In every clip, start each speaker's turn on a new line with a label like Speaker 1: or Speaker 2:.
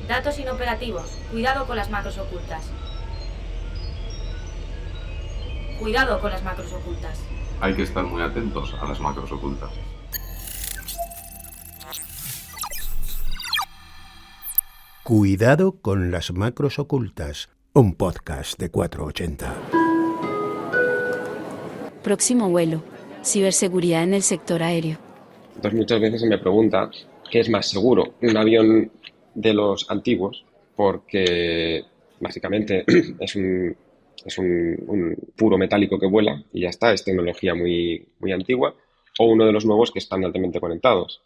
Speaker 1: Datos inoperativos. Cuidado con las macros ocultas. Cuidado con las macros ocultas.
Speaker 2: Hay que estar muy atentos a las macros ocultas.
Speaker 3: Cuidado con las macros ocultas, un podcast de 480.
Speaker 4: Próximo vuelo. Ciberseguridad en el sector aéreo.
Speaker 5: Entonces muchas veces se me pregunta qué es más seguro, un avión de los antiguos, porque básicamente es un puro metálico que vuela y ya está, es tecnología muy, muy antigua, o uno de los nuevos que están altamente conectados.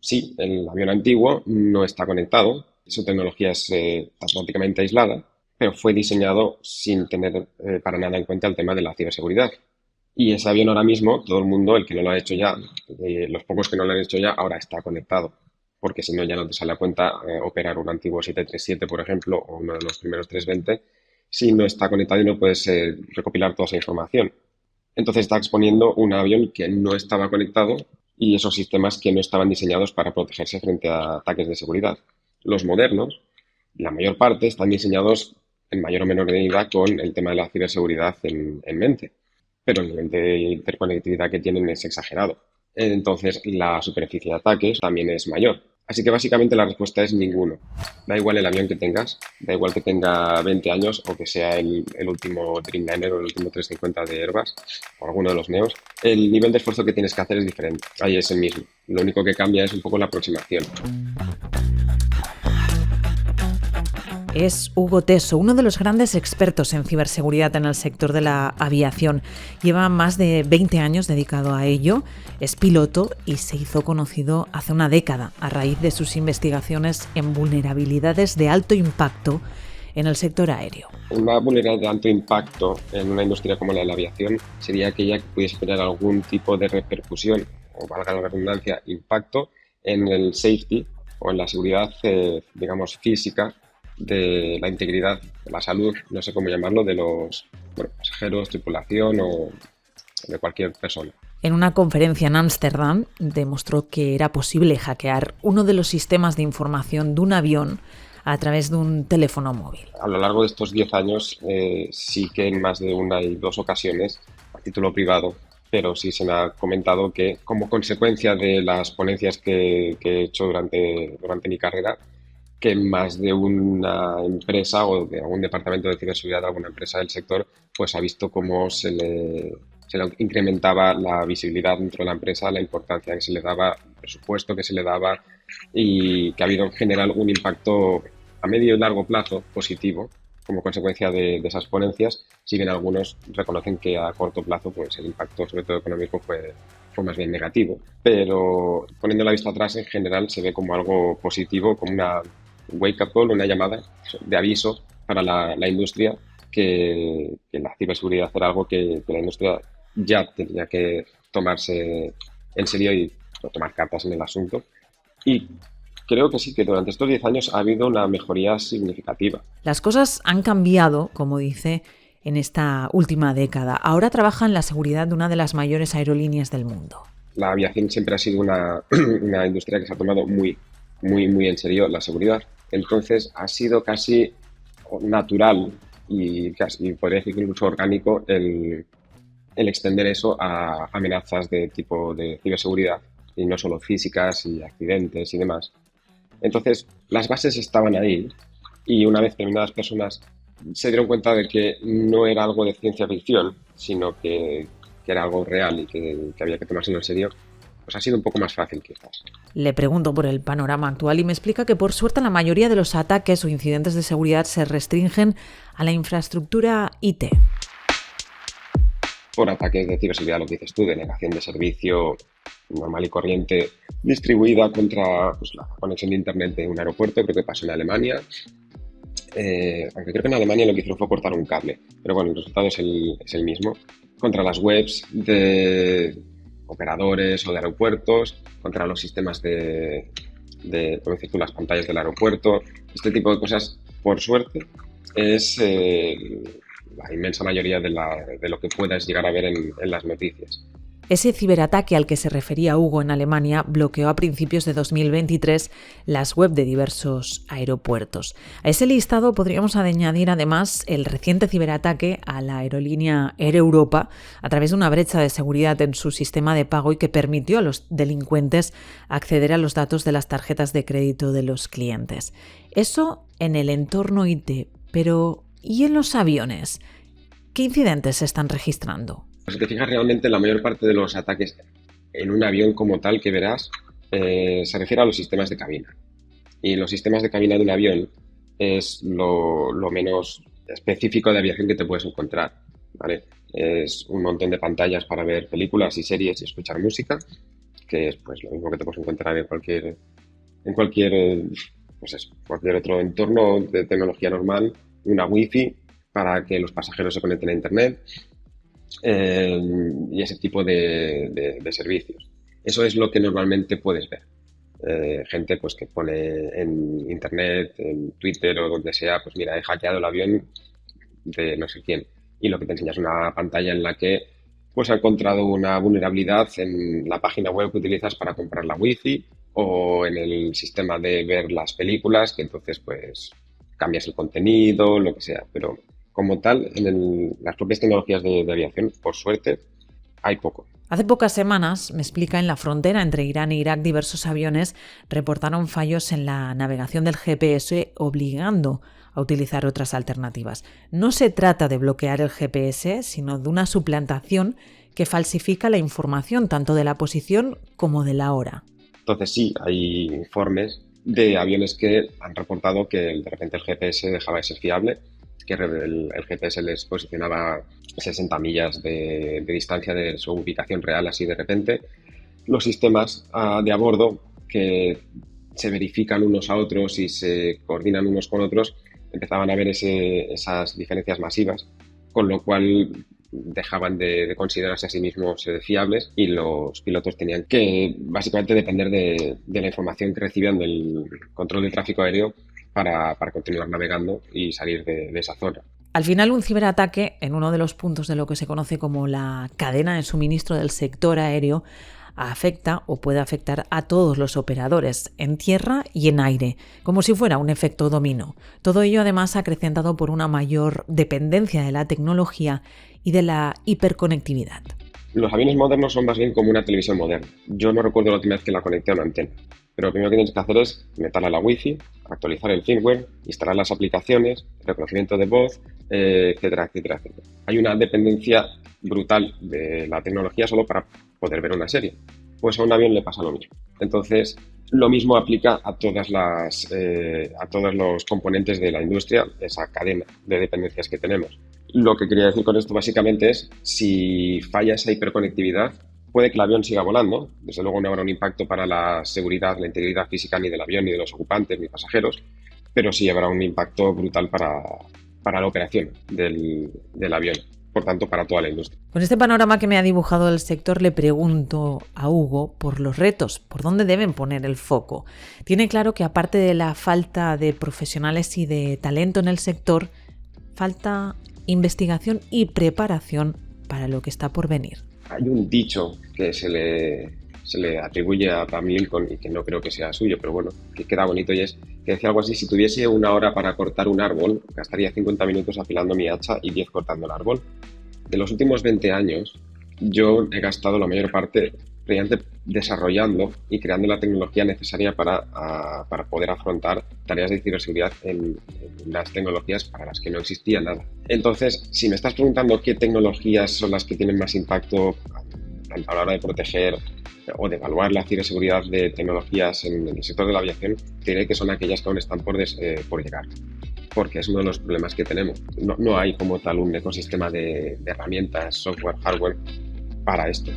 Speaker 5: Sí, el avión antiguo no está conectado, su tecnología está prácticamente aislada, pero fue diseñado sin tener para nada en cuenta el tema de la ciberseguridad. Y ese avión ahora mismo, todo el mundo, el que no lo ha hecho ya, los pocos que no lo han hecho ya, ahora está conectado. Porque si no, ya no te sale a cuenta operar un antiguo 737, por ejemplo, o uno de los primeros 320, si no está conectado y no puedes recopilar toda esa información. Entonces está exponiendo un avión que no estaba conectado y esos sistemas que no estaban diseñados para protegerse frente a ataques de seguridad. Los modernos, la mayor parte, están diseñados en mayor o menor medida con el tema de la ciberseguridad en mente. Pero el nivel de interconectividad que tienen es exagerado. Entonces, la superficie de ataques también es mayor. Así que básicamente la respuesta es ninguno. Da igual el avión que tengas, da igual que tenga 20 años o que sea el último Dreamliner o el último 350 de Airbus o alguno de los neos, el nivel de esfuerzo que tienes que hacer es diferente. Ahí es el mismo. Lo único que cambia es un poco la aproximación.
Speaker 6: Es Hugo Teso, uno de los grandes expertos en ciberseguridad en el sector de la aviación. Lleva más de 20 años dedicado a ello, es piloto y se hizo conocido hace una década a raíz de sus investigaciones en vulnerabilidades de alto impacto en el sector aéreo.
Speaker 5: Una vulnerabilidad de alto impacto en una industria como la de la aviación sería aquella que pudiese tener algún tipo de repercusión, o valga la redundancia, impacto en el safety o en la seguridad, digamos, física de la integridad, de la salud, no sé cómo llamarlo, de los pasajeros, tripulación o de cualquier persona.
Speaker 6: En una conferencia en Ámsterdam demostró que era posible hackear uno de los sistemas de información de un avión a través de un teléfono móvil.
Speaker 5: A lo largo de estos 10 años sí que en más de una y dos ocasiones, a título privado, pero sí se me ha comentado que como consecuencia de las ponencias que he hecho durante mi carrera, que más de una empresa o de algún departamento de ciberseguridad de alguna empresa del sector pues ha visto cómo se le incrementaba la visibilidad dentro de la empresa, la importancia que se le daba, el presupuesto que se le daba y que ha habido en general un impacto a medio y largo plazo positivo como consecuencia de esas ponencias, si bien algunos reconocen que a corto plazo pues el impacto sobre todo económico fue más bien negativo, pero poniendo la vista atrás en general se ve como algo positivo, como una wake-up call, una llamada de aviso para la industria que la ciberseguridad era algo que la industria ya tenía que tomarse en serio y tomar cartas en el asunto. Y creo que sí, que durante estos 10 años ha habido una mejoría significativa.
Speaker 6: Las cosas han cambiado, como dice, en esta última década. Ahora trabaja en la seguridad de una de las mayores aerolíneas del mundo.
Speaker 5: La aviación siempre ha sido una industria que se ha tomado muy, muy, muy en serio la seguridad. Entonces ha sido casi natural y podría decir que incluso orgánico el extender eso a amenazas de tipo de ciberseguridad y no solo físicas y accidentes y demás. Entonces las bases estaban ahí y una vez determinadas personas se dieron cuenta de que no era algo de ciencia ficción, sino que era algo real y que había que tomárselo en serio, pues ha sido un poco más fácil quizás.
Speaker 6: Le pregunto por el panorama actual y me explica que por suerte la mayoría de los ataques o incidentes de seguridad se restringen a la infraestructura IT.
Speaker 5: Por ataques de ciberseguridad, lo que dices tú, de negación de servicio normal y corriente distribuida contra la conexión de internet de un aeropuerto, creo que pasó en Alemania. Aunque creo que en Alemania lo que hicieron fue cortar un cable, pero bueno, el resultado es el mismo. Contra las webs de operadores o de aeropuertos, contra los sistemas de como dices tú, las pantallas del aeropuerto. Este tipo de cosas, por suerte, es la inmensa mayoría de lo que puedas llegar a ver en las noticias.
Speaker 6: Ese ciberataque al que se refería Hugo en Alemania bloqueó a principios de 2023 las web de diversos aeropuertos. A ese listado podríamos añadir además el reciente ciberataque a la aerolínea Air Europa a través de una brecha de seguridad en su sistema de pago y que permitió a los delincuentes acceder a los datos de las tarjetas de crédito de los clientes. Eso en el entorno IT, pero ¿y en los aviones? ¿Qué incidentes se están registrando?
Speaker 5: Si te fijas, realmente la mayor parte de los ataques en un avión como tal que verás se refiere a los sistemas de cabina. Y los sistemas de cabina de un avión es lo menos específico de aviación que te puedes encontrar, ¿vale? Es un montón de pantallas para ver películas y series y escuchar música, que es pues lo mismo que te puedes encontrar en cualquier otro entorno de tecnología normal, una wifi para que los pasajeros se conecten a internet. Y ese tipo de servicios. Eso es lo que normalmente puedes ver. Gente pues que pone en internet, en Twitter o donde sea, pues mira, he hackeado el avión de no sé quién. Y lo que te enseña es una pantalla en la que pues ha encontrado una vulnerabilidad en la página web que utilizas para comprar la wifi o en el sistema de ver las películas, que entonces pues cambias el contenido, lo que sea, pero como tal, en las propias tecnologías de aviación, por suerte, hay poco.
Speaker 6: Hace pocas semanas, me explica, en la frontera entre Irán e Irak diversos aviones reportaron fallos en la navegación del GPS, obligando a utilizar otras alternativas. No se trata de bloquear el GPS, sino de una suplantación que falsifica la información tanto de la posición como de la hora.
Speaker 5: Entonces sí, hay informes de aviones que han reportado que de repente el GPS dejaba de ser fiable, que el GPS les posicionaba 60 millas de distancia de su ubicación real, así de repente. Los sistemas de a bordo, que se verifican unos a otros y se coordinan unos con otros, empezaban a ver esas diferencias masivas, con lo cual dejaban de considerarse a sí mismos fiables y los pilotos tenían que básicamente depender de la información que recibían del control del tráfico aéreo para continuar navegando y salir de esa zona.
Speaker 6: Al final, un ciberataque en uno de los puntos de lo que se conoce como la cadena de suministro del sector aéreo afecta o puede afectar a todos los operadores, en tierra y en aire, como si fuera un efecto dominó. Todo ello además acrecentado por una mayor dependencia de la tecnología y de la hiperconectividad.
Speaker 5: Los aviones modernos son más bien como una televisión moderna. Yo no recuerdo la última vez que la conecté a una antena. Pero lo primero que tienes que hacer es meterla a la wifi, actualizar el firmware, instalar las aplicaciones, reconocimiento de voz, etcétera, etcétera, etcétera. Hay una dependencia brutal de la tecnología solo para poder ver una serie. Pues a un avión le pasa lo mismo. Entonces, lo mismo aplica a todos los componentes de la industria, esa cadena de dependencias que tenemos. Lo que quería decir con esto básicamente es, si falla esa hiperconectividad, puede que el avión siga volando. Desde luego no habrá un impacto para la seguridad, la integridad física ni del avión, ni de los ocupantes, ni pasajeros, pero sí habrá un impacto brutal para la operación del avión, por tanto, para toda la industria.
Speaker 6: Con este panorama que me ha dibujado el sector, le pregunto a Hugo por los retos, por dónde deben poner el foco. Tiene claro que aparte de la falta de profesionales y de talento en el sector, falta investigación y preparación para lo que está por venir.
Speaker 5: Hay un dicho que se le atribuye a Abraham Lincoln y que no creo que sea suyo, pero bueno, que queda bonito, y es que decía algo así: si tuviese 1 hora para cortar un árbol, gastaría 50 minutos afilando mi hacha y 10 cortando el árbol. De los últimos 20 años, yo he gastado la mayor parte desarrollando y creando la tecnología necesaria para poder afrontar tareas de ciberseguridad en las tecnologías para las que no existía nada. Entonces, si me estás preguntando qué tecnologías son las que tienen más impacto a la hora de proteger o de evaluar la ciberseguridad de tecnologías en el sector de la aviación, diré que son aquellas que aún están por llegar, porque es uno de los problemas que tenemos. No hay como tal un ecosistema de herramientas, software, hardware para esto.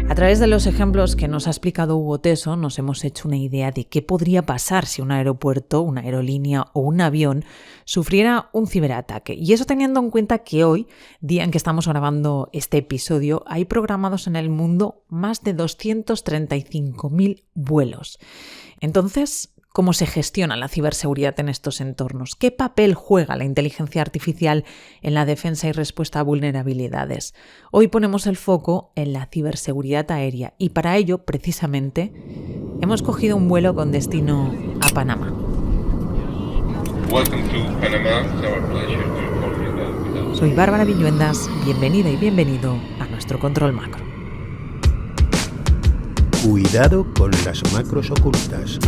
Speaker 6: A través de los ejemplos que nos ha explicado Hugo Teso, nos hemos hecho una idea de qué podría pasar si un aeropuerto, una aerolínea o un avión sufriera un ciberataque. Y eso teniendo en cuenta que hoy, día en que estamos grabando este episodio, hay programados en el mundo más de 235.000 vuelos. Entonces, cómo se gestiona la ciberseguridad en estos entornos. ¿Qué papel juega la inteligencia artificial en la defensa y respuesta a vulnerabilidades? Hoy ponemos el foco en la ciberseguridad aérea y para ello, precisamente, hemos cogido un vuelo con destino a Panamá.
Speaker 7: Welcome to Panama. It's our pleasure to report you.
Speaker 6: Soy Bárbara Villuendas, bienvenida y bienvenido a nuestro Control Macro.
Speaker 3: Cuidado con las macros ocultas.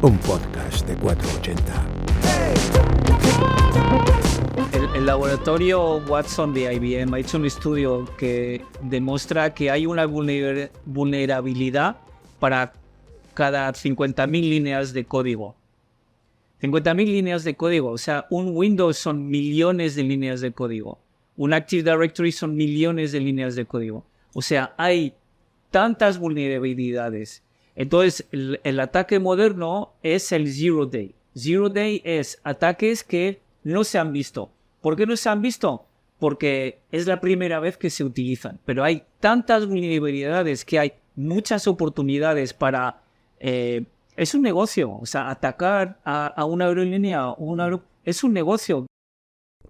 Speaker 3: Un podcast de 480.
Speaker 8: El laboratorio Watson de IBM ha hecho un estudio que demuestra que hay una vulnerabilidad para cada 50.000 líneas de código. 50.000 líneas de código, o sea, un Windows son millones de líneas de código. Un Active Directory son millones de líneas de código. O sea, hay tantas vulnerabilidades. Entonces, el ataque moderno es el Zero Day. Zero Day es ataques que no se han visto. ¿Por qué no se han visto? Porque es la primera vez que se utilizan. Pero hay tantas vulnerabilidades que hay muchas oportunidades para... es un negocio. O sea, atacar a una aerolínea es un negocio.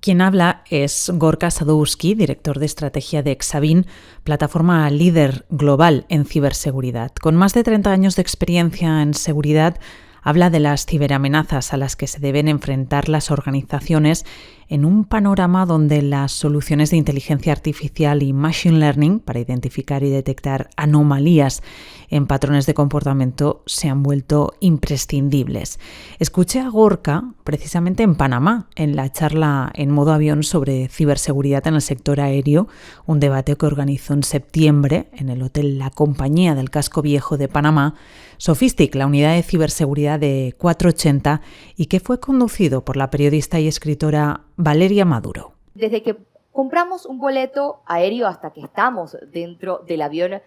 Speaker 6: Quien habla es Gorka Sadowski, director de estrategia de Exavín, plataforma líder global en ciberseguridad. Con más de 30 años de experiencia en seguridad, habla de las ciberamenazas a las que se deben enfrentar las organizaciones en un panorama donde las soluciones de inteligencia artificial y machine learning para identificar y detectar anomalías en patrones de comportamiento se han vuelto imprescindibles. Escuché a Gorka precisamente en Panamá, en la charla en modo avión sobre ciberseguridad en el sector aéreo, un debate que organizó en septiembre en el Hotel La Compañía del Casco Viejo de Panamá, Sofistic, la unidad de ciberseguridad de 480, y que fue conducido por la periodista y escritora Valeria Maduro.
Speaker 9: Desde que compramos un boleto aéreo hasta que estamos dentro del avión,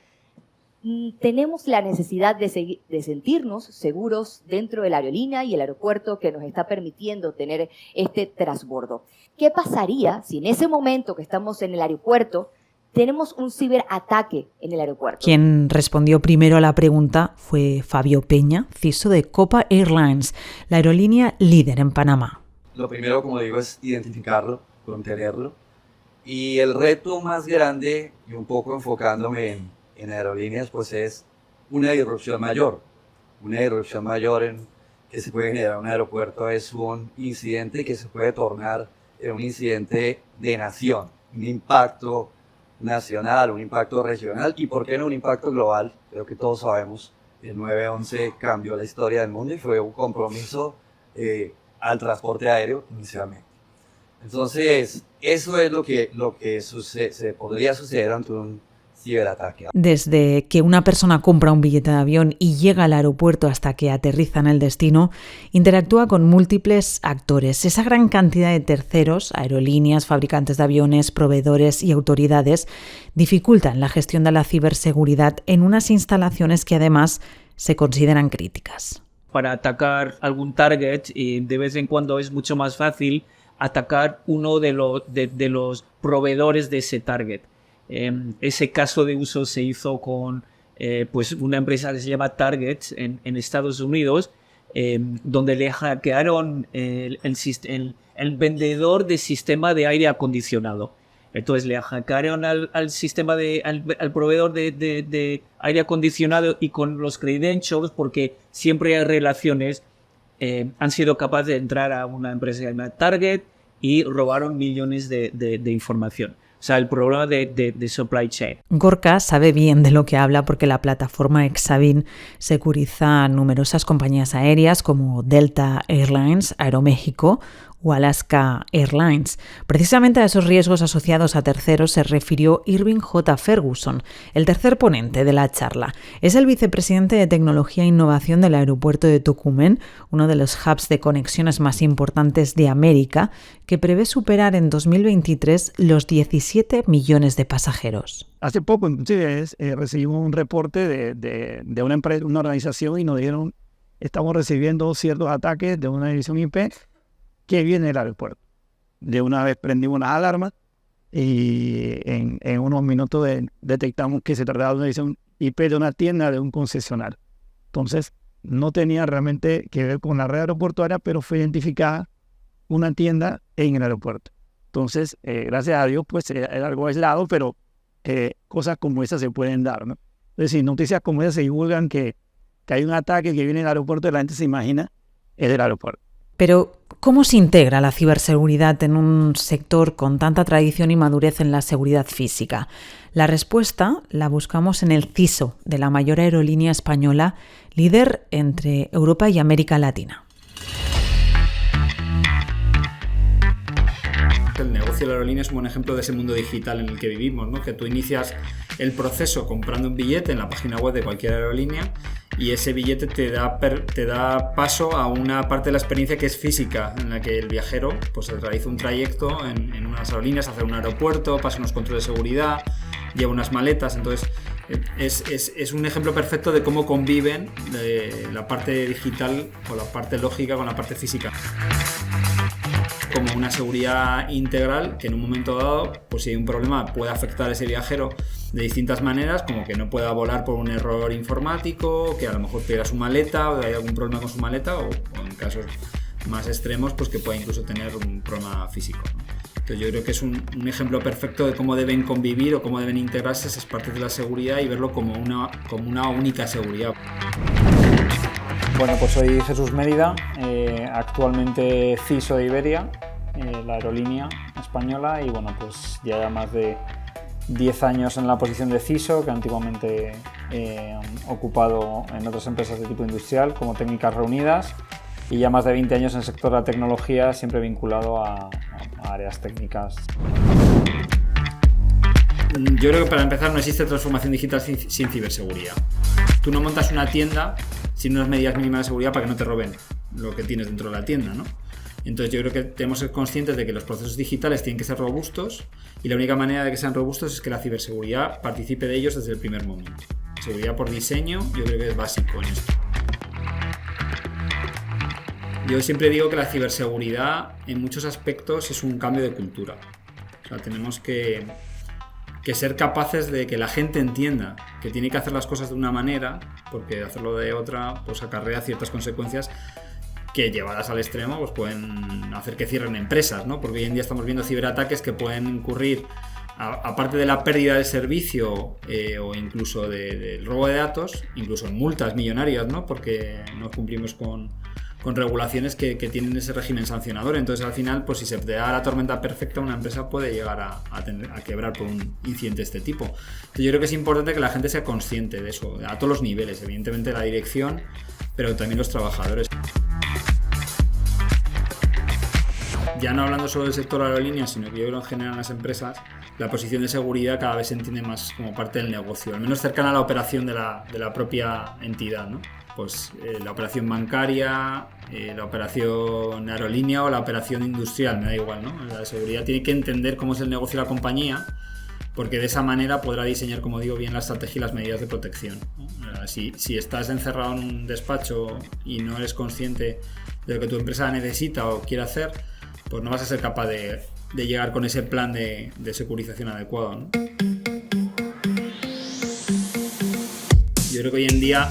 Speaker 9: tenemos la necesidad de sentirnos seguros dentro de la aerolínea y el aeropuerto que nos está permitiendo tener este transbordo. ¿Qué pasaría si en ese momento que estamos en el aeropuerto tenemos un ciberataque en el aeropuerto?
Speaker 6: Quien respondió primero a la pregunta fue Fabio Peña, CISO de Copa Airlines, la aerolínea líder en Panamá.
Speaker 10: Lo primero, como digo, es identificarlo, contenerlo. Y el reto más grande, y un poco enfocándome en aerolíneas, pues es una disrupción mayor. Una disrupción mayor que se puede generar en un aeropuerto es un incidente que se puede tornar en un incidente de nación, un impacto nacional, un impacto regional y, ¿por qué no, un impacto global? Creo que todos sabemos, el 9/11 cambió la historia del mundo y fue un compromiso al transporte aéreo inicialmente. Entonces, eso es lo que se podría suceder ante un ciberataque.
Speaker 6: Desde que una persona compra un billete de avión y llega al aeropuerto hasta que aterriza en el destino, interactúa con múltiples actores. Esa gran cantidad de terceros, aerolíneas, fabricantes de aviones, proveedores y autoridades, dificultan la gestión de la ciberseguridad en unas instalaciones que además se consideran críticas.
Speaker 8: Para atacar algún target, y de vez en cuando es mucho más fácil atacar uno de los proveedores de ese target. Ese caso de uso se hizo con pues una empresa que se llama Target en Estados Unidos, donde le hackearon el vendedor de sistema de aire acondicionado. Entonces le hackearon al proveedor de aire acondicionado y con los credentials, porque siempre hay relaciones, han sido capaces de entrar a una empresa llamada Target y robaron millones de información. O sea, el problema de supply chain.
Speaker 6: Gorka sabe bien de lo que habla porque la plataforma Exavín securiza a numerosas compañías aéreas como Delta Airlines, Aeroméxico o Alaska Airlines. Precisamente a esos riesgos asociados a terceros se refirió Irving J. Ferguson, el tercer ponente de la charla. Es el vicepresidente de Tecnología e Innovación del aeropuerto de Tocumen, uno de los hubs de conexiones más importantes de América, que prevé superar en 2023 los 17 millones de pasajeros.
Speaker 11: Hace poco, inclusive, recibimos un reporte de una empresa, una organización, y nos dijeron: estamos recibiendo ciertos ataques de una división IP que viene del aeropuerto. De una vez prendimos las alarmas y en unos minutos detectamos que se trataba de una división IP de una tienda de un concesionario. Entonces, no tenía realmente que ver con la red aeroportuaria, pero fue identificada una tienda en el aeropuerto. Entonces, gracias a Dios, pues era algo aislado, pero cosas como esas se pueden dar, ¿no? Es decir, noticias como esas se divulgan que hay un ataque que viene del aeropuerto y la gente se imagina es del aeropuerto.
Speaker 6: Pero, ¿cómo se integra la ciberseguridad en un sector con tanta tradición y madurez en la seguridad física? La respuesta la buscamos en el CISO de la mayor aerolínea española, líder entre Europa y América Latina.
Speaker 12: El negocio de la aerolínea es un buen ejemplo de ese mundo digital en el que vivimos, ¿no? Que tú inicias el proceso comprando un billete en la página web de cualquier aerolínea y ese billete te da paso a una parte de la experiencia que es física, en la que el viajero pues realiza un trayecto en unas aerolíneas, hace un aeropuerto, pasa unos controles de seguridad, lleva unas maletas. Entonces es un ejemplo perfecto de cómo conviven la parte digital o la parte lógica con la parte física. Como una seguridad integral que en un momento dado, pues si hay un problema, puede afectar a ese viajero de distintas maneras, como que no pueda volar por un error informático, que a lo mejor pierda su maleta o hay algún problema con su maleta, o en casos más extremos, pues que pueda incluso tener un problema físico, ¿no? Entonces yo creo que es un ejemplo perfecto de cómo deben convivir o cómo deben integrarse esas partes de la seguridad y verlo como una única seguridad.
Speaker 13: Bueno, pues soy Jesús Mérida, actualmente CISO de Iberia, la aerolínea española, y bueno, pues ya más de 10 años en la posición de CISO, que antiguamente he ocupado en otras empresas de tipo industrial como Técnicas Reunidas, y ya más de 20 años en el sector de la tecnología, siempre vinculado a áreas técnicas.
Speaker 12: Yo creo que para empezar no existe transformación digital sin ciberseguridad. Tú no montas una tienda sin unas medidas mínimas de seguridad para que no te roben lo que tienes dentro de la tienda, ¿no? Entonces yo creo que tenemos que ser conscientes de que los procesos digitales tienen que ser robustos y la única manera de que sean robustos es que la ciberseguridad participe de ellos desde el primer momento. Seguridad por diseño yo creo que es básico en esto. Yo siempre digo que la ciberseguridad en muchos aspectos es un cambio de cultura. O sea, tenemos que ser capaces de que la gente entienda que tiene que hacer las cosas de una manera, porque hacerlo de otra pues acarrea ciertas consecuencias que llevadas al extremo pues pueden hacer que cierren empresas, ¿no? Porque hoy en día estamos viendo ciberataques que pueden incurrir, aparte de la pérdida del servicio o incluso del robo de datos, incluso en multas millonarias, ¿no? Porque no cumplimos con regulaciones que tienen ese régimen sancionador. Entonces al final, pues si se te da la tormenta perfecta, una empresa puede llegar a quebrar por un incidente de este tipo. Entonces yo creo que es importante que la gente sea consciente de eso, a todos los niveles, evidentemente la dirección, pero también los trabajadores. Ya no hablando solo del sector aerolínea, sino que yo creo en general en las empresas, la posición de seguridad cada vez se entiende más como parte del negocio, al menos cercana a la operación de la propia entidad, ¿no? Pues la operación bancaria, la operación aerolínea o la operación industrial, me da igual, ¿no? La seguridad tiene que entender cómo es el negocio de la compañía, porque de esa manera podrá diseñar, como digo, bien la estrategia y las medidas de protección, ¿no? Si estás encerrado en un despacho y no eres consciente de lo que tu empresa necesita o quiere hacer, pues no vas a ser capaz de llegar con ese plan de securización adecuado, ¿no? Yo creo que hoy en día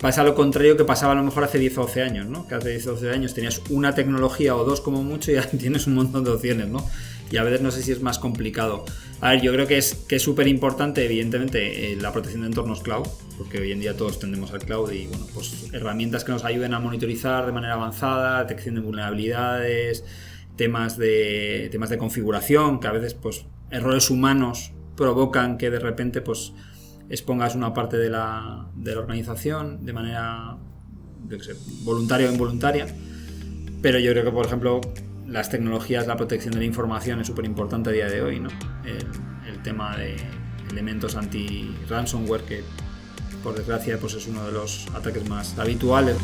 Speaker 12: pasa lo contrario que pasaba a lo mejor hace 10 o 12 años, ¿no? Que hace 10 o 12 años tenías una tecnología o dos como mucho y ya tienes un montón de opciones, ¿no? Y a veces no sé si es más complicado. A ver, yo creo que es súper importante, evidentemente, la protección de entornos cloud, porque hoy en día todos tendemos al cloud y, bueno, pues herramientas que nos ayuden a monitorizar de manera avanzada, detección de vulnerabilidades, temas de configuración, que a veces, pues, errores humanos provocan que de repente, pues, expongas una parte de la organización de manera, yo qué sé, voluntaria o involuntaria. Pero yo creo que, por ejemplo, las tecnologías, la protección de la información es súper importante a día de hoy, ¿no? El tema de elementos anti-ransomware, que por desgracia pues es uno de los ataques más habituales.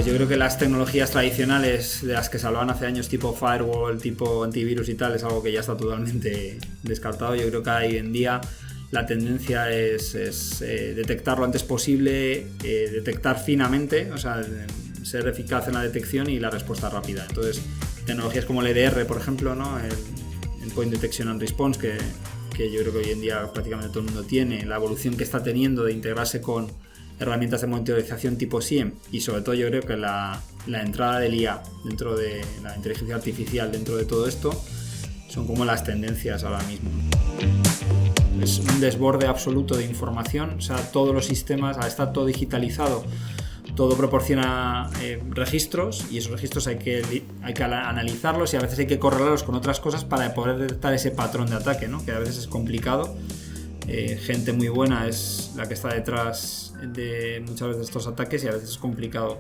Speaker 12: Yo creo que las tecnologías tradicionales de las que se hablaban hace años, tipo firewall, tipo antivirus y tal, es algo que ya está totalmente descartado. Yo creo que hoy en día la tendencia es detectar lo antes posible, detectar finamente, o sea, ser eficaz en la detección y la respuesta rápida. Entonces, tecnologías como el EDR, por ejemplo, ¿no? El Point Detection and Response, que yo creo que hoy en día prácticamente todo el mundo tiene, la evolución que está teniendo de integrarse con herramientas de monitorización tipo SIEM, y sobre todo yo creo que la entrada del IA dentro de la inteligencia artificial dentro de todo esto son como las tendencias ahora mismo. Es un desborde absoluto de información, o sea, todos los sistemas, al estar todo digitalizado, todo proporciona registros, y esos registros hay que analizarlos y a veces hay que correlarlos con otras cosas para poder detectar ese patrón de ataque, ¿no? Que a veces es complicado. Gente muy buena es la que está detrás de muchas veces estos ataques, y a veces es complicado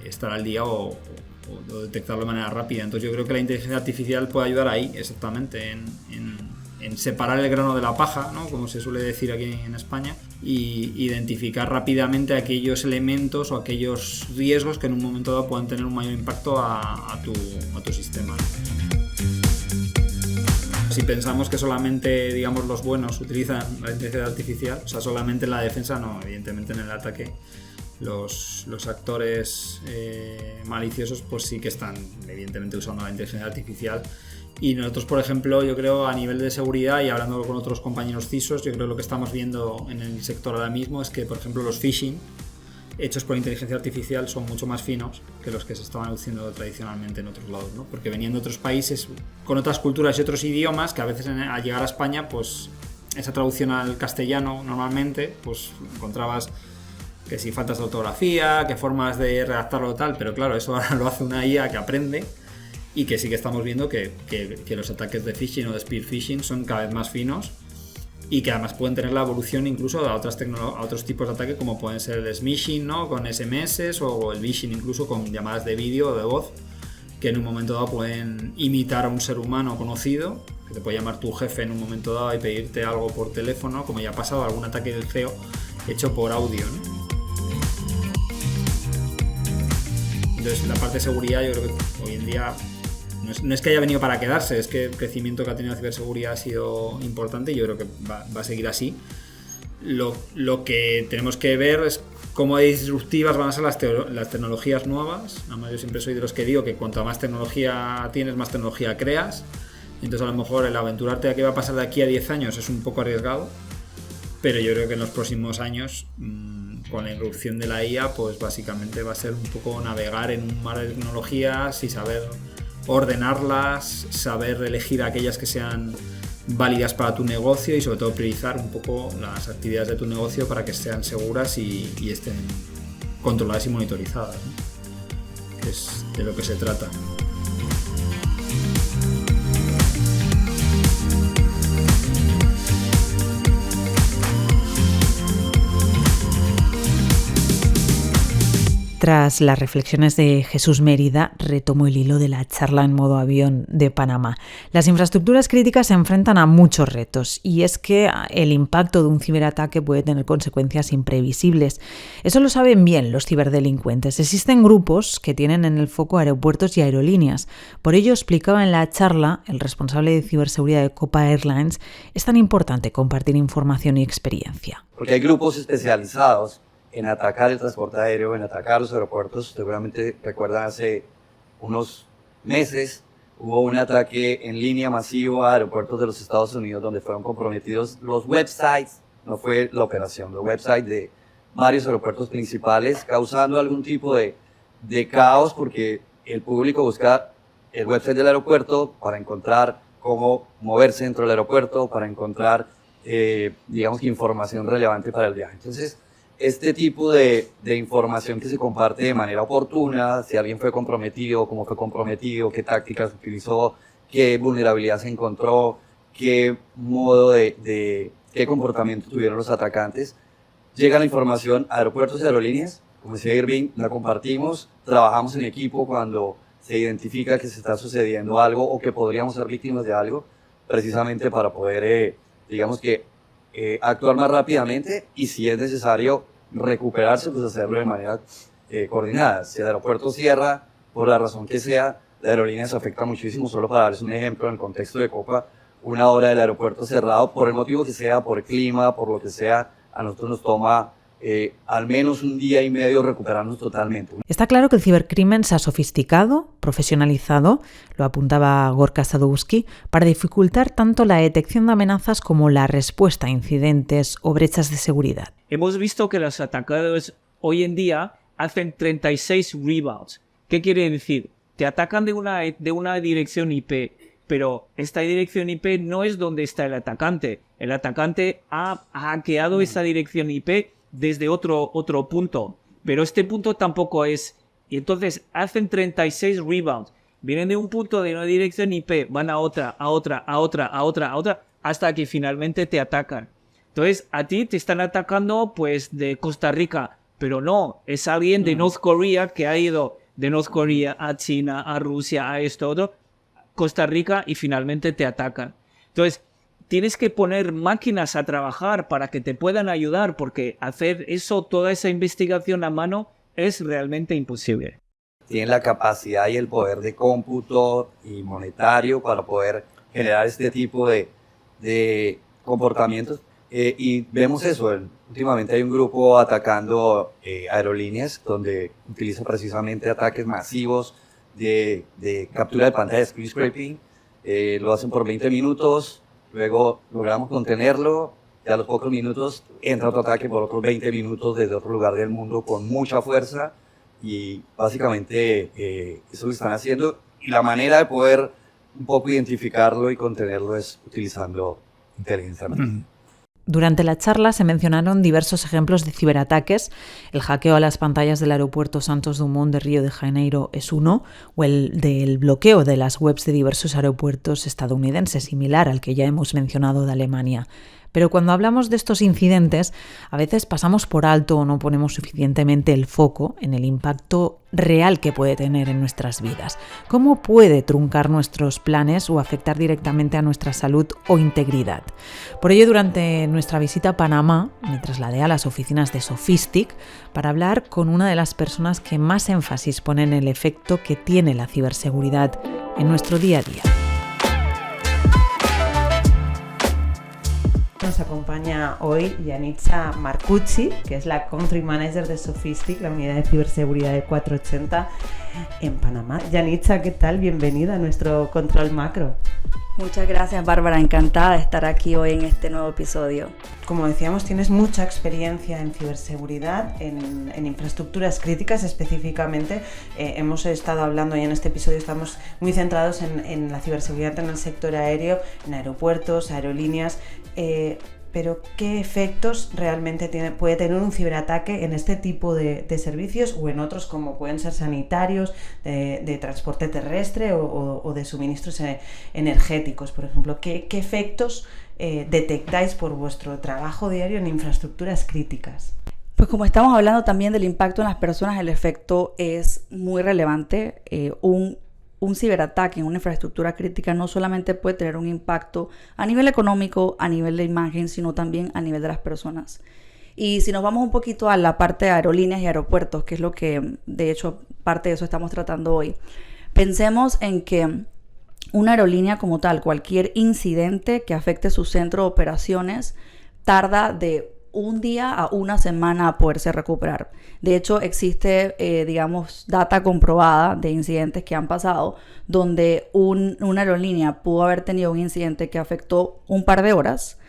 Speaker 12: estar al día o detectarlo de manera rápida. Entonces yo creo que la inteligencia artificial puede ayudar ahí, exactamente, en separar el grano de la paja, ¿no? Como se suele decir aquí en España, y identificar rápidamente aquellos elementos o aquellos riesgos que en un momento dado puedan tener un mayor impacto a tu sistema. Si pensamos que solamente, digamos, los buenos utilizan la inteligencia artificial, o sea, solamente en la defensa, no, evidentemente en el ataque los actores maliciosos pues sí que están evidentemente usando la inteligencia artificial. Y nosotros, por ejemplo, yo creo a nivel de seguridad, y hablando con otros compañeros CISOs, yo creo que lo que estamos viendo en el sector ahora mismo es que, por ejemplo, los phishing hechos por inteligencia artificial son mucho más finos que los que se estaban haciendo tradicionalmente en otros lados, ¿no? Porque venían de otros países con otras culturas y otros idiomas que a veces al llegar a España, pues esa traducción al castellano normalmente, pues encontrabas que si faltas de ortografía, que formas de redactarlo tal, pero claro, eso ahora lo hace una IA que aprende, y que sí que estamos viendo que los ataques de phishing o de spear phishing son cada vez más finos, y que además pueden tener la evolución incluso a otros tipos de ataque, como pueden ser el smishing, ¿no? Con SMS, o el phishing incluso con llamadas de vídeo o de voz, que en un momento dado pueden imitar a un ser humano conocido, que te puede llamar tu jefe en un momento dado y pedirte algo por teléfono, como ya ha pasado algún ataque del CEO hecho por audio, ¿no? Entonces la parte de seguridad yo creo que hoy en día no es que haya venido para quedarse, es que el crecimiento que ha tenido la ciberseguridad ha sido importante, y yo creo que va a seguir así. Lo que tenemos que ver es cómo disruptivas van a ser las tecnologías nuevas. Además, yo siempre soy de los que digo que cuanto más tecnología tienes, más tecnología creas. Entonces a lo mejor el aventurarte a qué va a pasar de aquí a 10 años es un poco arriesgado, pero yo creo que en los próximos años, con la irrupción de la IA, pues básicamente va a ser un poco navegar en un mar de tecnologías y saber ordenarlas, saber elegir aquellas que sean válidas para tu negocio, y sobre todo priorizar un poco las actividades de tu negocio para que sean seguras y estén controladas y monitorizadas, ¿no? Que es de lo que se trata.
Speaker 6: Tras las reflexiones de Jesús Mérida, retomo el hilo de la charla en modo avión de Panamá. Las infraestructuras críticas se enfrentan a muchos retos, y es que el impacto de un ciberataque puede tener consecuencias imprevisibles. Eso lo saben bien los ciberdelincuentes. Existen grupos que tienen en el foco aeropuertos y aerolíneas. Por ello, explicaba en la charla el responsable de ciberseguridad de Copa Airlines, es tan importante compartir información y experiencia.
Speaker 10: Porque hay grupos especializados en atacar el transporte aéreo, en atacar los aeropuertos. Seguramente recuerdan, hace unos meses hubo un ataque en línea masivo a aeropuertos de los Estados Unidos, donde fueron comprometidos los websites, no fue la operación, los websites de varios aeropuertos principales, causando algún tipo de caos, porque el público busca el website del aeropuerto para encontrar cómo moverse dentro del aeropuerto, para encontrar, digamos que información relevante para el viaje. Entonces, este tipo de información que se comparte de manera oportuna, si alguien fue comprometido, cómo fue comprometido, qué tácticas utilizó, qué vulnerabilidad se encontró, qué modo qué comportamiento tuvieron los atacantes. Llega la información a aeropuertos y aerolíneas, como decía Irving, la compartimos, trabajamos en equipo cuando se identifica que se está sucediendo algo o que podríamos ser víctimas de algo, precisamente para poder, digamos que, actuar más rápidamente, y si es necesario recuperarse, pues hacerlo de manera coordinada. Si el aeropuerto cierra, por la razón que sea, la aerolínea se afecta muchísimo. Solo para darles un ejemplo, en el contexto de Copa, una hora del aeropuerto cerrado, por el motivo que sea, por clima, por lo que sea, a nosotros nos toma al menos un día y medio recuperarnos totalmente.
Speaker 6: Está claro que el cibercrimen se ha sofisticado, profesionalizado, lo apuntaba Gorka Sadowski, para dificultar tanto la detección de amenazas como la respuesta a incidentes o brechas de seguridad.
Speaker 8: Hemos visto que los atacadores hoy en día hacen 36 rebounds. ¿Qué quiere decir? Te atacan de una dirección IP, pero esta dirección IP no es donde está el atacante. El atacante ha hackeado esa dirección IP desde otro punto, pero este punto tampoco es. Y entonces hacen 36 rebounds. Vienen de un punto de una dirección IP, van a otra, hasta que finalmente te atacan. Entonces a ti te están atacando pues de Costa Rica, pero no, es alguien de North Korea que ha ido de North Korea a China, a Rusia, a esto, otro, Costa Rica, y finalmente te atacan. Entonces tienes que poner máquinas a trabajar para que te puedan ayudar, porque hacer eso, toda esa investigación a mano, es realmente imposible.
Speaker 10: Tienen la capacidad y el poder de cómputo y monetario para poder generar este tipo de comportamientos. Y vemos eso, últimamente hay un grupo atacando aerolíneas donde utiliza precisamente ataques masivos de captura de pantalla, screen scraping. Lo hacen por 20 minutos, luego logramos contenerlo y a los pocos minutos entra otro ataque por otros 20 minutos desde otro lugar del mundo con mucha fuerza, y básicamente eso es lo que están haciendo, y la manera de poder un poco identificarlo y contenerlo es utilizando inteligencia artificial.
Speaker 6: Durante la charla se mencionaron diversos ejemplos de ciberataques. El hackeo a las pantallas del aeropuerto Santos Dumont de Río de Janeiro es uno, o el del bloqueo de las webs de diversos aeropuertos estadounidenses, similar al que ya hemos mencionado de Alemania. Pero cuando hablamos de estos incidentes, a veces pasamos por alto o no ponemos suficientemente el foco en el impacto real que puede tener en nuestras vidas. ¿Cómo puede truncar nuestros planes o afectar directamente a nuestra salud o integridad? Por ello, durante nuestra visita a Panamá, me trasladé a las oficinas de Sofistic para hablar con una de las personas que más énfasis pone en el efecto que tiene la ciberseguridad en nuestro día a día. Nos acompaña hoy Yanitza Marcucci, que es la Country Manager de Sofistic, la unidad de ciberseguridad de 480 en Panamá. Yanitza, ¿qué tal? Bienvenida a nuestro Control Macro.
Speaker 14: Muchas gracias, Bárbara. Encantada de estar aquí hoy en este nuevo episodio.
Speaker 6: Como decíamos, tienes mucha experiencia en ciberseguridad, en infraestructuras críticas específicamente. Hemos estado hablando y en este episodio estamos muy centrados en la ciberseguridad en el sector aéreo, en aeropuertos, aerolíneas. Pero ¿qué efectos realmente puede tener un ciberataque en este tipo de servicios o en otros como pueden ser sanitarios, de transporte terrestre o de suministros energéticos, por ejemplo? ¿Qué efectos detectáis por vuestro trabajo diario en infraestructuras críticas?
Speaker 14: Pues como estamos hablando también del impacto en las personas, el efecto es muy relevante. Un ciberataque en una infraestructura crítica no solamente puede tener un impacto a nivel económico, a nivel de imagen, sino también a nivel de las personas. Y si nos vamos un poquito a la parte de aerolíneas y aeropuertos, que es lo que, de hecho, parte de eso estamos tratando hoy, pensemos en que una aerolínea como tal, cualquier incidente que afecte su centro de operaciones, tarda de un día a una semana a poderse recuperar. De hecho, existe, data comprobada de incidentes que han pasado donde una aerolínea pudo haber tenido un incidente que afectó un par de horas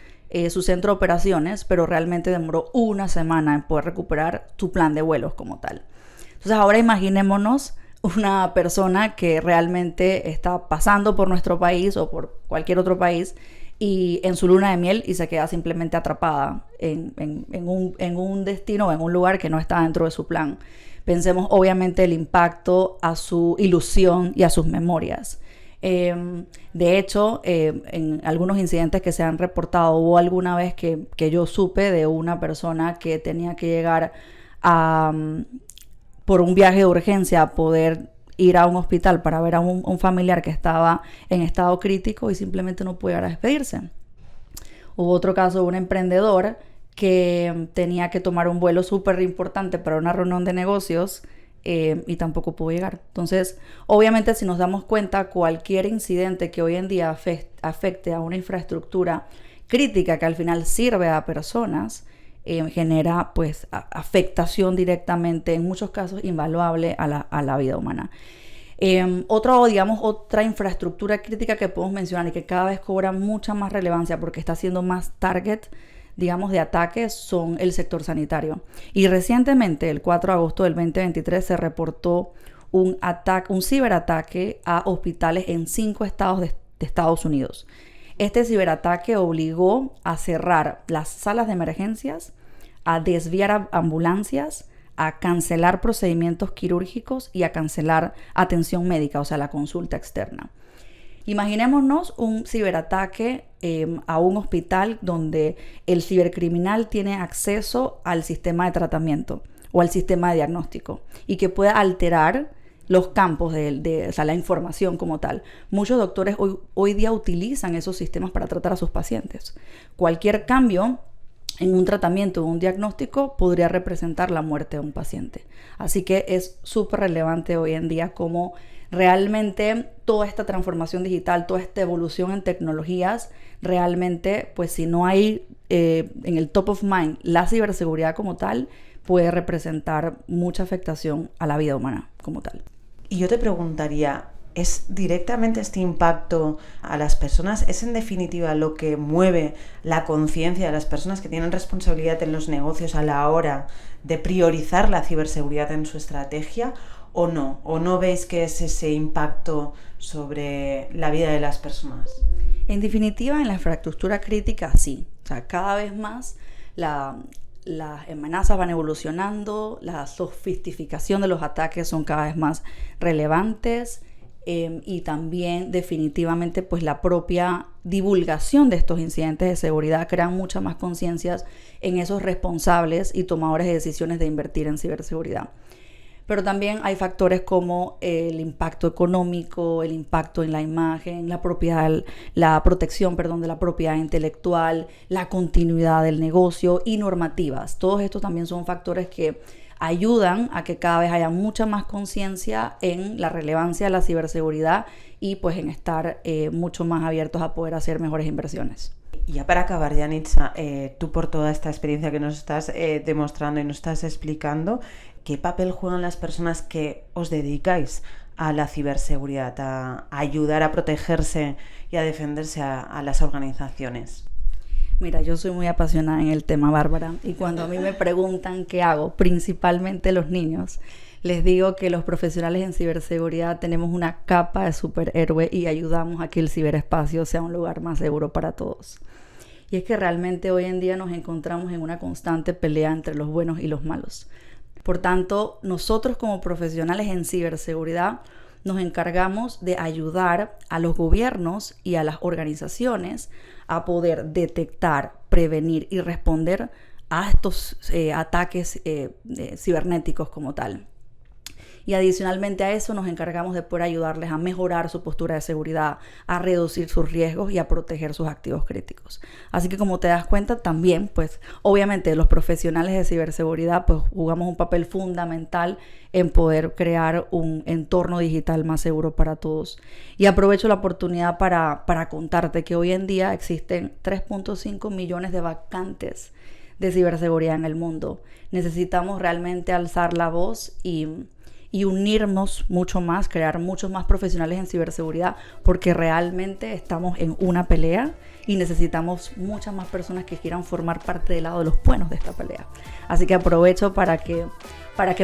Speaker 14: su centro de operaciones, pero realmente demoró una semana en poder recuperar tu plan de vuelos como tal. Entonces, ahora imaginémonos una persona que realmente está pasando por nuestro país o por cualquier otro país y en su luna de miel y se queda simplemente atrapada en un destino o en un lugar que no está dentro de su plan. Pensemos obviamente el impacto a su ilusión y a sus memorias. De hecho, en algunos incidentes que se han reportado, hubo alguna vez que yo supe de una persona que tenía que llegar por un viaje de urgencia a poder ir a un hospital para ver a un familiar que estaba en estado crítico y simplemente no pudo llegar a despedirse. Hubo otro caso de un emprendedor que tenía que tomar un vuelo súper importante para una reunión de negocios y tampoco pudo llegar. Entonces, obviamente, si nos damos cuenta, cualquier incidente que hoy en día afecte a una infraestructura crítica que al final sirve a personas, genera pues afectación directamente, en muchos casos invaluable a la vida humana. Otra infraestructura crítica que podemos mencionar y que cada vez cobra mucha más relevancia porque está siendo más target, digamos, de ataques, son el sector sanitario. Y recientemente, el 4 de agosto del 2023, se reportó un ciberataque a hospitales en 5 estados de Estados Unidos. Este ciberataque obligó a cerrar las salas de emergencias, a desviar ambulancias, a cancelar procedimientos quirúrgicos y a cancelar atención médica, o sea, la consulta externa. Imaginémonos un ciberataque a un hospital donde el cibercriminal tiene acceso al sistema de tratamiento o al sistema de diagnóstico y que pueda alterar los campos o sea, la información como tal. Muchos doctores hoy día utilizan esos sistemas para tratar a sus pacientes. Cualquier cambio en un tratamiento o un diagnóstico podría representar la muerte de un paciente. Así que es súper relevante hoy en día cómo realmente toda esta transformación digital, toda esta evolución en tecnologías, realmente, pues si no hay en el top of mind la ciberseguridad como tal, puede representar mucha afectación a la vida humana como tal.
Speaker 15: Y yo te preguntaría, ¿es directamente este impacto a las personas? ¿Es en definitiva lo que mueve la conciencia de las personas que tienen responsabilidad en los negocios a la hora de priorizar la ciberseguridad en su estrategia? ¿O no? ¿O no veis que es ese impacto sobre la vida de las personas?
Speaker 14: En definitiva, en la infraestructura crítica sí. O sea, cada vez más las amenazas van evolucionando, la sofisticación de los ataques son cada vez más relevantes y también definitivamente pues la propia divulgación de estos incidentes de seguridad crean mucha más conciencias en esos responsables y tomadores de decisiones de invertir en ciberseguridad. Pero también hay factores como el impacto económico, el impacto en la imagen, la protección de la propiedad intelectual, la continuidad del negocio y normativas. Todos estos también son factores que ayudan a que cada vez haya mucha más conciencia en la relevancia de la ciberseguridad y pues en estar mucho más abiertos a poder hacer mejores inversiones.
Speaker 15: Y ya para acabar, Yanitza, tú por toda esta experiencia que nos estás demostrando y nos estás explicando, ¿qué papel juegan las personas que os dedicáis a la ciberseguridad, a ayudar a protegerse y a defenderse a las organizaciones?
Speaker 14: Mira, yo soy muy apasionada en el tema, Bárbara, y cuando a mí me preguntan qué hago, principalmente los niños, les digo que los profesionales en ciberseguridad tenemos una capa de superhéroe y ayudamos a que el ciberespacio sea un lugar más seguro para todos. Y es que realmente hoy en día nos encontramos en una constante pelea entre los buenos y los malos. Por tanto, nosotros como profesionales en ciberseguridad nos encargamos de ayudar a los gobiernos y a las organizaciones a poder detectar, prevenir y responder a estos ataques cibernéticos como tal. Y adicionalmente a eso nos encargamos de poder ayudarles a mejorar su postura de seguridad, a reducir sus riesgos y a proteger sus activos críticos. Así que como te das cuenta también, pues obviamente los profesionales de ciberseguridad pues jugamos un papel fundamental en poder crear un entorno digital más seguro para todos. Y aprovecho la oportunidad para contarte que hoy en día existen 3.5 millones de vacantes de ciberseguridad en el mundo. Necesitamos realmente alzar la voz y unirnos mucho más, crear muchos más profesionales en ciberseguridad, porque realmente estamos en una pelea y necesitamos muchas más personas que quieran formar parte del lado de los buenos de esta pelea. Así que aprovecho para que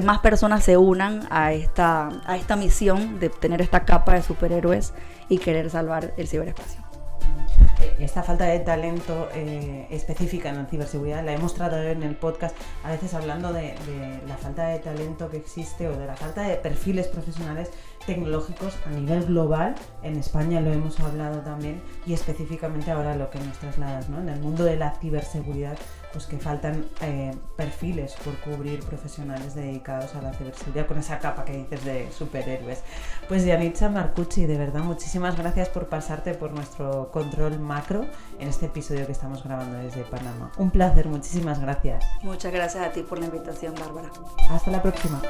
Speaker 14: más personas se unan a esta misión de tener esta capa de superhéroes y querer salvar el ciberespacio.
Speaker 15: Esta falta de talento específica en la ciberseguridad la hemos tratado en el podcast, a veces hablando de la falta de talento que existe o de la falta de perfiles profesionales tecnológicos a nivel global. En España lo hemos hablado también y específicamente ahora lo que nos trasladas, ¿no? En el mundo de la ciberseguridad, pues que faltan perfiles por cubrir, profesionales dedicados a la ciberseguridad con esa capa que dices de superhéroes. Pues Yanitza Marcucci, de verdad muchísimas gracias por pasarte por nuestro control macro en este episodio que estamos grabando desde Panamá. Un placer, muchísimas gracias.
Speaker 14: Muchas gracias a ti por la invitación, Bárbara.
Speaker 15: Hasta la próxima.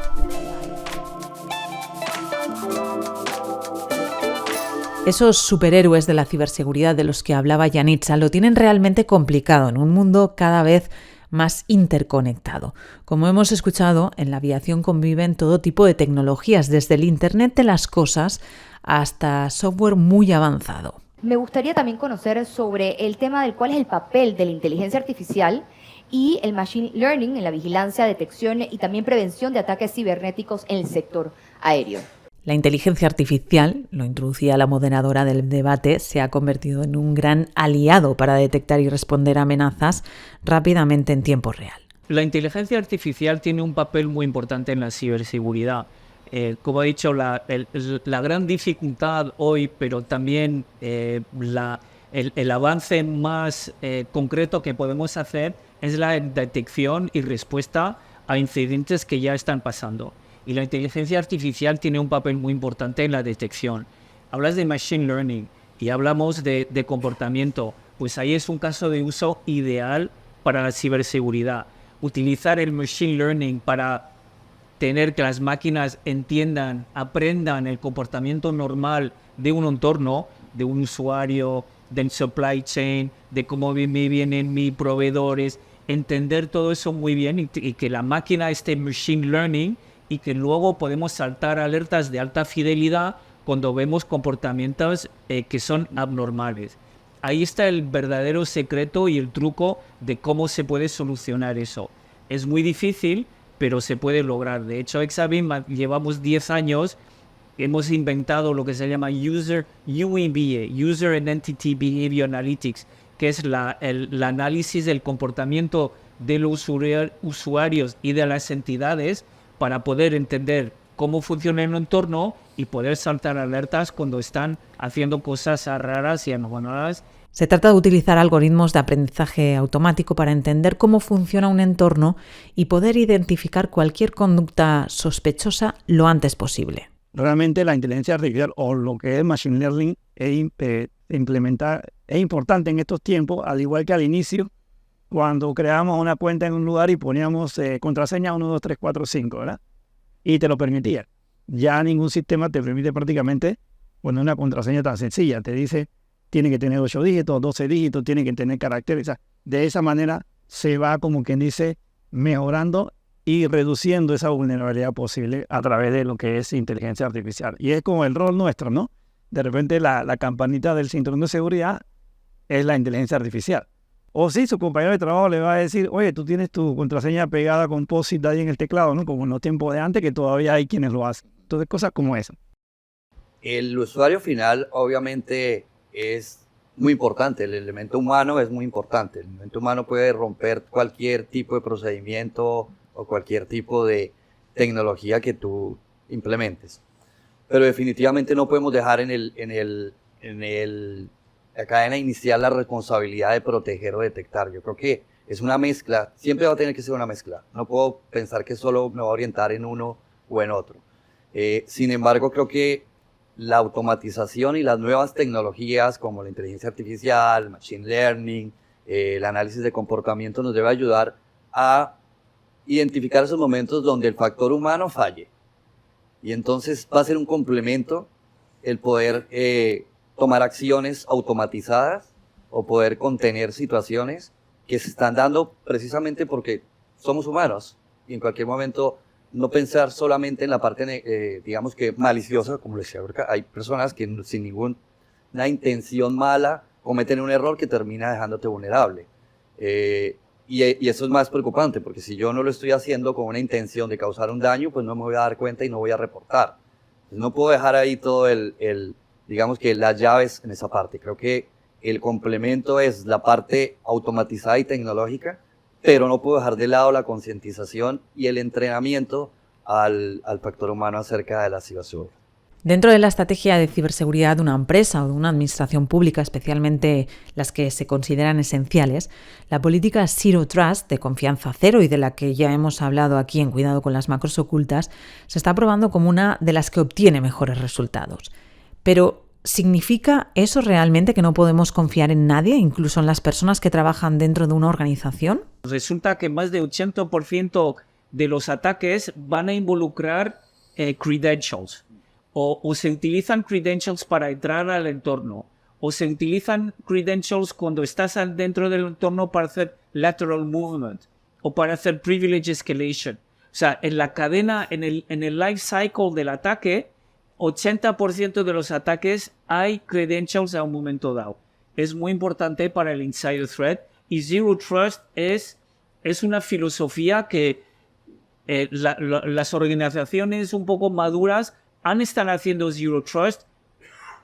Speaker 6: Esos superhéroes de la ciberseguridad de los que hablaba Yanitza lo tienen realmente complicado en un mundo cada vez más interconectado. Como hemos escuchado, en la aviación conviven todo tipo de tecnologías, desde el Internet de las cosas hasta software muy avanzado.
Speaker 9: Me gustaría también conocer sobre el tema del cuál es el papel de la inteligencia artificial y el machine learning en la vigilancia, detección y también prevención de ataques cibernéticos en el sector aéreo.
Speaker 6: La inteligencia artificial, lo introducía la moderadora del debate, se ha convertido en un gran aliado para detectar y responder a amenazas rápidamente en tiempo real.
Speaker 8: La inteligencia artificial tiene un papel muy importante en la ciberseguridad. Como he dicho, la gran dificultad hoy, pero también el avance más concreto que podemos hacer es la detección y respuesta a incidentes que ya están pasando. Y la inteligencia artificial tiene un papel muy importante en la detección. Hablas de machine learning y hablamos de comportamiento. Pues ahí es un caso de uso ideal para la ciberseguridad. Utilizar el machine learning para tener que las máquinas entiendan, aprendan el comportamiento normal de un entorno, de un usuario, del supply chain, de cómo me vienen mis proveedores, entender todo eso muy bien y que la máquina esté machine learning y que luego podemos saltar alertas de alta fidelidad cuando vemos comportamientos que son abnormales. Ahí está el verdadero secreto y el truco de cómo se puede solucionar eso. Es muy difícil, pero se puede lograr. De hecho, Exabin llevamos 10 años, hemos inventado lo que se llama UEBA, User Identity Behavior Analytics, que es el análisis del comportamiento de los usuarios y de las entidades para poder entender cómo funciona el entorno y poder saltar alertas cuando están haciendo cosas raras y anormales.
Speaker 6: Se trata de utilizar algoritmos de aprendizaje automático para entender cómo funciona un entorno y poder identificar cualquier conducta sospechosa lo antes posible.
Speaker 11: Realmente la inteligencia artificial o lo que es machine learning implementar es importante en estos tiempos, al igual que al inicio, cuando creábamos una cuenta en un lugar y poníamos contraseña 1, 2, 3, 4, 5, ¿verdad? Y te lo permitía. Ya ningún sistema te permite prácticamente poner una contraseña tan sencilla. Te dice, tiene que tener 8 dígitos, 12 dígitos, tiene que tener caracteres. O sea, de esa manera se va, como quien dice, mejorando y reduciendo esa vulnerabilidad posible a través de lo que es inteligencia artificial. Y es como el rol nuestro, ¿no? De repente la campanita del cinturón de seguridad es la inteligencia artificial. O sí, su compañero de trabajo le va a decir, oye, tú tienes tu contraseña pegada con POSIT ahí en el teclado, ¿no? Como en los tiempos de antes, que todavía hay quienes lo hacen. Entonces, cosas como esa.
Speaker 10: El usuario final, obviamente, es muy importante. El elemento humano es muy importante. El elemento humano puede romper cualquier tipo de procedimiento o cualquier tipo de tecnología que tú implementes. Pero definitivamente no podemos dejar en la cadena inicial la responsabilidad de proteger o detectar. Yo creo que es una mezcla, siempre va a tener que ser una mezcla. No puedo pensar que solo me voy a orientar en uno o en otro. Sin embargo, creo que la automatización y las nuevas tecnologías como la inteligencia artificial, el machine learning, el análisis de comportamiento nos debe ayudar a identificar esos momentos donde el factor humano falle. Y entonces va a ser un complemento el poder tomar acciones automatizadas o poder contener situaciones que se están dando precisamente porque somos humanos y en cualquier momento no pensar solamente en la parte, digamos que maliciosa, como les decía, porque hay personas que sin ninguna intención mala cometen un error que termina dejándote vulnerable. Y eso es más preocupante, porque si yo no lo estoy haciendo con una intención de causar un daño, pues no me voy a dar cuenta y no voy a reportar. Entonces no puedo dejar ahí todo digamos que las llaves en esa parte. Creo que el complemento es la parte automatizada y tecnológica, pero no puedo dejar de lado la concientización y el entrenamiento al factor humano acerca de la ciberseguridad.
Speaker 6: Dentro de la estrategia de ciberseguridad de una empresa o de una administración pública, especialmente las que se consideran esenciales, la política Zero Trust, de confianza cero y de la que ya hemos hablado aquí en Cuidado con las macros ocultas, se está probando como una de las que obtiene mejores resultados. Pero, ¿significa eso realmente que no podemos confiar en nadie, incluso en las personas que trabajan dentro de una organización?
Speaker 8: Resulta que más de 80% de los ataques van a involucrar credentials. O se utilizan credentials para entrar al entorno, o se utilizan credentials cuando estás dentro del entorno para hacer lateral movement. o para hacer privilege escalation. O sea, en la cadena, en el life cycle del ataque, 80% de los ataques hay credentials a un momento dado. Es muy importante para el insider threat, y Zero Trust es una filosofía que las organizaciones un poco maduras están haciendo Zero Trust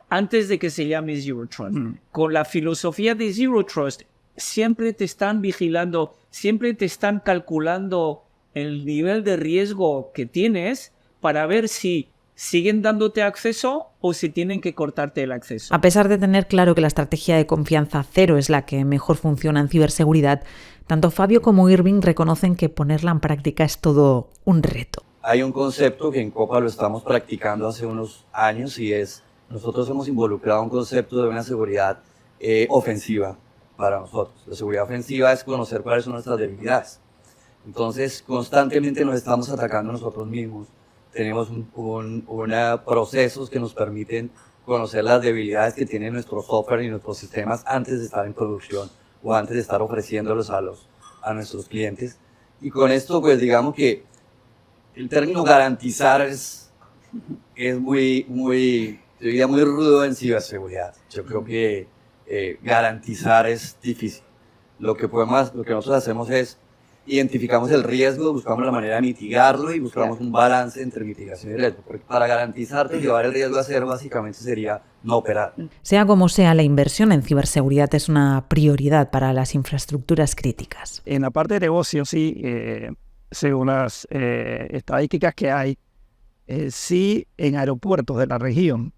Speaker 8: antes de que se llame Zero Trust. Con la filosofía de Zero Trust, siempre te están vigilando, siempre te están calculando el nivel de riesgo que tienes para ver si siguen dándote acceso o si tienen que cortarte el acceso.
Speaker 6: A pesar de tener claro que la estrategia de confianza cero es la que mejor funciona en ciberseguridad, tanto Fabio como Irving reconocen que ponerla en práctica es todo un reto.
Speaker 10: Hay un concepto que en Copa lo estamos practicando hace unos años y nosotros hemos involucrado un concepto de una seguridad ofensiva para nosotros. La seguridad ofensiva es conocer cuáles son nuestras debilidades. Entonces, constantemente nos estamos atacando a nosotros mismos. Tenemos procesos que nos permiten conocer las debilidades que tiene nuestro software y nuestros sistemas antes de estar en producción o antes de estar ofreciéndolos a nuestros clientes. Y con esto, pues digamos que el término garantizar es muy rudo en ciberseguridad. Yo creo que garantizar es difícil. Lo que nosotros hacemos es identificamos el riesgo, buscamos la manera de mitigarlo y buscamos un balance entre mitigación y riesgo. Porque para garantizarte llevar el riesgo a cero básicamente sería no operar.
Speaker 6: Sea como sea, la inversión en ciberseguridad es una prioridad para las infraestructuras críticas.
Speaker 11: En la parte de negocio, sí, según las estadísticas que hay, sí en aeropuertos de la región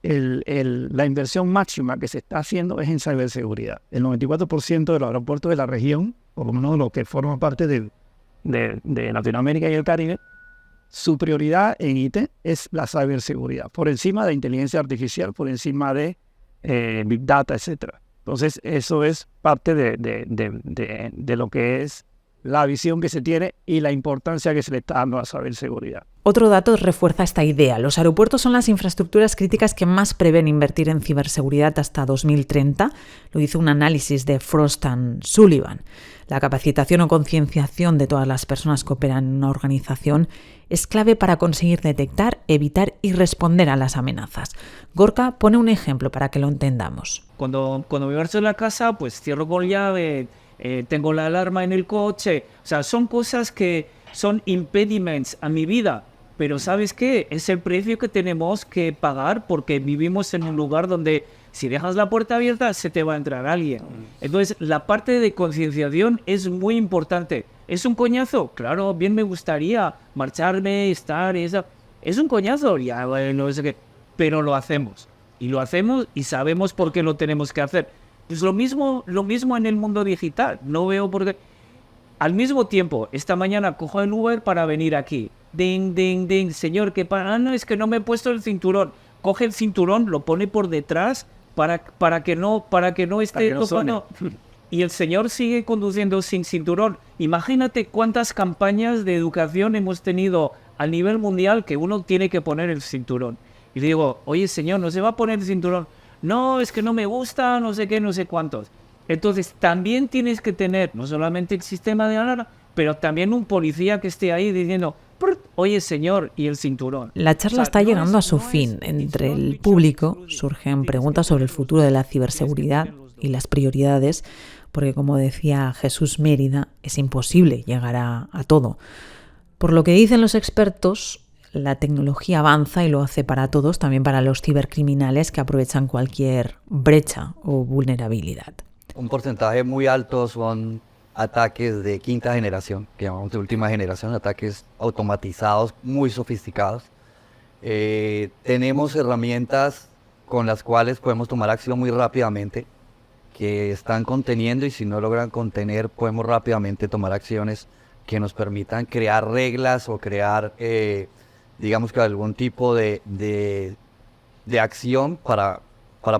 Speaker 11: la inversión máxima que se está haciendo es en ciberseguridad. El 94% de los aeropuertos de la región, por lo menos los que forman parte de Latinoamérica y el Caribe, su prioridad en IT es la ciberseguridad, por encima de inteligencia artificial, por encima de Big Data, etc. Entonces, eso es parte de lo que es la visión que se tiene y la importancia que se le está dando a ciberseguridad.
Speaker 6: Otro dato refuerza esta idea. Los aeropuertos son las infraestructuras críticas que más prevén invertir en ciberseguridad hasta 2030. Lo hizo un análisis de Frost & Sullivan. La capacitación o concienciación de todas las personas que operan en una organización es clave para conseguir detectar, evitar y responder a las amenazas. Gorka pone un ejemplo para que lo entendamos.
Speaker 8: Cuando me marcho de la casa, pues cierro con llave, tengo la alarma en el coche. O sea, son cosas que son impediments a mi vida. Pero ¿sabes qué? Es el precio que tenemos que pagar porque vivimos en un lugar donde si dejas la puerta abierta se te va a entrar alguien. Entonces, la parte de concienciación es muy importante. ¿Es un coñazo? Claro, bien me gustaría marcharme, estar... Es un coñazo, ya, bueno, no sé qué. Pero lo hacemos. Y lo hacemos y sabemos por qué lo tenemos que hacer. Pues lo mismo en el mundo digital. No veo por qué... Al mismo tiempo, esta mañana cojo el Uber para venir aquí. Ding, ding, ding. Señor, ¿qué pasa? No, es que no me he puesto el cinturón. Coge el cinturón, lo pone por detrás para que no esté tocando. Y el señor sigue conduciendo sin cinturón. Imagínate cuántas campañas de educación hemos tenido a nivel mundial que uno tiene que poner el cinturón. Y le digo, oye, señor, ¿no se va a poner el cinturón? No, es que no me gusta, no sé qué, no sé cuántos. Entonces, también tienes que tener no solamente el sistema de alarma, pero también un policía que esté ahí diciendo, oye, señor, y el cinturón.
Speaker 6: La charla está llegando a su fin. Entre el público surgen preguntas sobre el futuro de la ciberseguridad y las prioridades, porque como decía Jesús Mérida, es imposible llegar a todo. Por lo que dicen los expertos, la tecnología avanza y lo hace para todos, también para los cibercriminales que aprovechan cualquier brecha o vulnerabilidad.
Speaker 10: Un porcentaje muy alto son ataques de quinta generación, que llamamos de última generación, ataques automatizados muy sofisticados. Tenemos herramientas con las cuales podemos tomar acción muy rápidamente, que están conteniendo, y si no logran contener, podemos rápidamente tomar acciones que nos permitan crear reglas o crear, digamos que algún tipo de acción para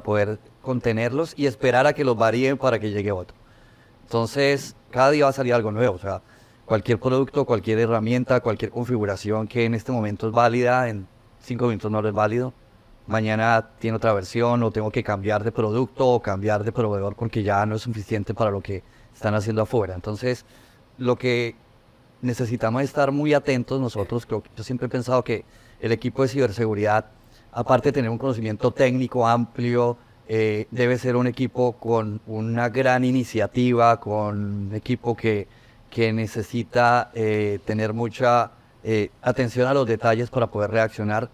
Speaker 10: poder contenerlos y esperar a que los varíen para que llegue otro. Entonces, cada día va a salir algo nuevo. O sea, cualquier producto, cualquier herramienta, cualquier configuración que en este momento es válida, en 5 minutos no es válido. Mañana tiene otra versión o tengo que cambiar de producto o cambiar de proveedor porque ya no es suficiente para lo que están haciendo afuera. Entonces, lo que necesitamos es estar muy atentos nosotros. Yo siempre he pensado que el equipo de ciberseguridad, aparte de tener un conocimiento técnico amplio, debe ser un equipo con una gran iniciativa, con un equipo que necesita tener mucha atención a los detalles para poder reaccionar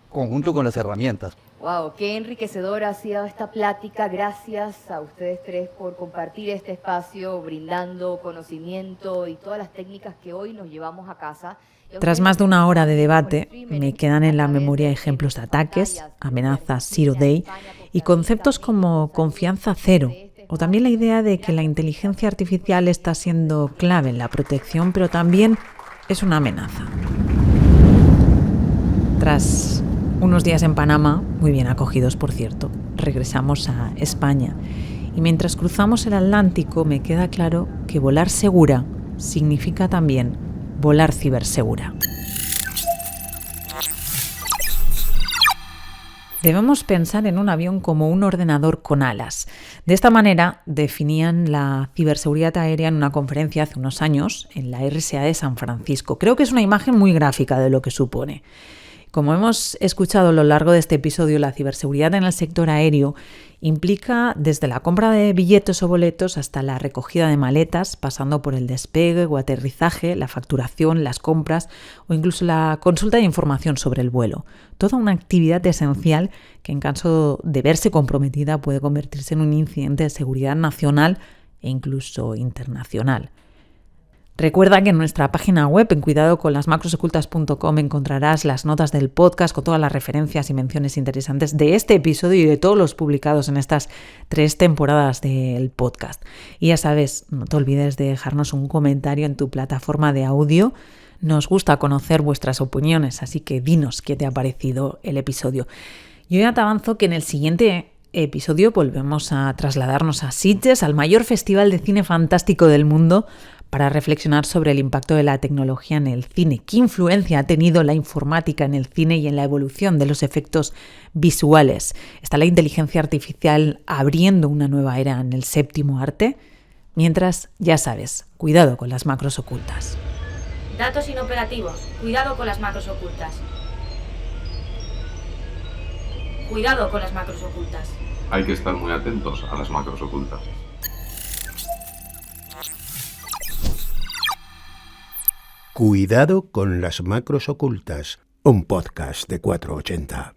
Speaker 10: conjunto con las herramientas.
Speaker 9: Wow, qué enriquecedora ha sido esta plática. Gracias a ustedes tres por compartir este espacio, brindando conocimiento y todas las técnicas que hoy nos llevamos a casa.
Speaker 6: Tras más de una hora de debate, me quedan en la memoria ejemplos de ataques, amenazas Zero Day y conceptos como confianza cero, o también la idea de que la inteligencia artificial está siendo clave en la protección, pero también es una amenaza. Tras unos días en Panamá, muy bien acogidos por cierto, regresamos a España. Y mientras cruzamos el Atlántico me queda claro que volar segura significa también volar cibersegura. Debemos pensar en un avión como un ordenador con alas. De esta manera definían la ciberseguridad aérea en una conferencia hace unos años en la RSA de San Francisco. Creo que es una imagen muy gráfica de lo que supone. Como hemos escuchado a lo largo de este episodio, la ciberseguridad en el sector aéreo implica desde la compra de billetes o boletos hasta la recogida de maletas, pasando por el despegue o aterrizaje, la facturación, las compras o incluso la consulta de información sobre el vuelo. Toda una actividad esencial que en caso de verse comprometida puede convertirse en un incidente de seguridad nacional e incluso internacional. Recuerda que en nuestra página web, en cuidadoconlasmacrosocultas.com, encontrarás las notas del podcast con todas las referencias y menciones interesantes de este episodio y de todos los publicados en estas 3 temporadas del podcast. Y ya sabes, no te olvides de dejarnos un comentario en tu plataforma de audio. Nos gusta conocer vuestras opiniones, así que dinos qué te ha parecido el episodio. Yo ya te avanzo que en el siguiente episodio volvemos a trasladarnos a Sitges, al mayor festival de cine fantástico del mundo, para reflexionar sobre el impacto de la tecnología en el cine. ¿Qué influencia ha tenido la informática en el cine y en la evolución de los efectos visuales? ¿Está la inteligencia artificial abriendo una nueva era en el séptimo arte? Mientras, ya sabes, cuidado con las macros ocultas.
Speaker 1: Datos inoperativos. Cuidado con las macros ocultas. Cuidado con las macros ocultas.
Speaker 2: Hay que estar muy atentos a las macros ocultas.
Speaker 3: Cuidado con las macros ocultas, un podcast de 480.